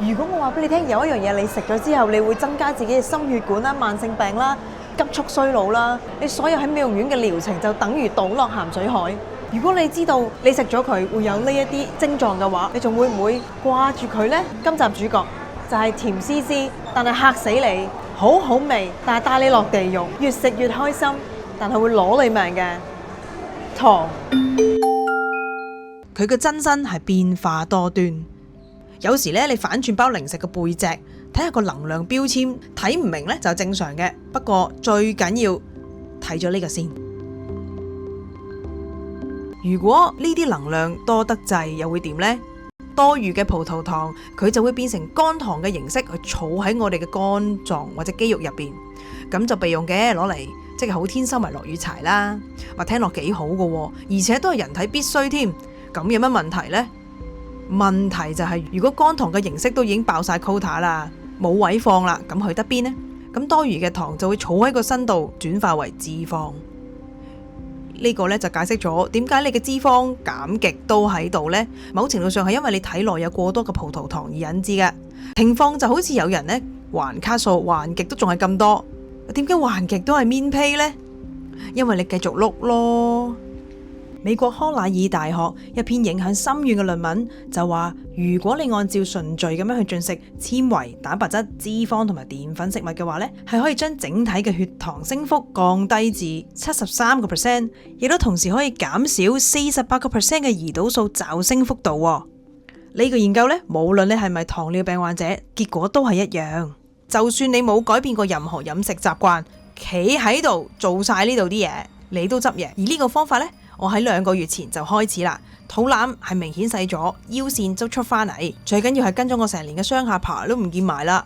如果我話俾你聽，有一樣嘢你食咗之後，你會增加自己嘅心血管啦、慢性病啦、急速衰老啦，你所有喺美容院嘅療程就等於倒落鹹水海。如果你知道你食咗佢會有呢一啲症狀嘅話，你仲會唔會掛住佢呢？今集主角就係甜絲絲，但係嚇死你，好好味，但係帶你落地獄，越食越開心，但係會攞你命嘅糖。佢嘅真身係變化多端，有時咧你反轉包零食嘅背脊，睇下個能量標籤，睇唔明咧就正常嘅。不過最緊要睇咗呢個先。如果呢啲能量多得滯，又會點呢？多餘嘅葡萄糖，佢就會變成肝糖嘅形式去儲喺我哋嘅肝臟或者肌肉入邊，咁就備用嘅，攞嚟即係好天收埋落雨柴啦。話聽落幾好㗎，而且都係人體必須添。咁有乜問題呢？問題就係如果肝糖嘅形式都已經爆晒 quota 啦，冇位放啦，咁去得邊呢？咁多餘嘅糖就會儲喺個身度，轉化為脂肪。呢個咧就解釋咗點解你嘅脂肪減極都喺度呢？某程度上係因為你體內有過多嘅葡萄糖而引致嘅情況，就好似有人呢還卡數還極都仲係咁多，點解還極都係面批呢？因為你繼續碌咯。美國康乃爾大學一篇影響深遠嘅論文就話，如果你按照順序咁樣去進食纖維、蛋白質、脂肪同埋澱粉食物嘅話呢，係可以將整體嘅血糖升幅降低至73%，亦都同時可以減少48%嘅胰島素驟升幅度。呢個研究呢，無論你係咪糖尿病患者，結果都係一樣。就算你冇改變過任何飲食習慣，企喺度做晒呢度啲嘢，你都執嘢。而呢個方法呢，我喺2個月前就開始啦，肚腩係明顯細咗，腰線都出翻嚟，最緊要係跟咗我成年嘅雙下巴都唔見埋啦。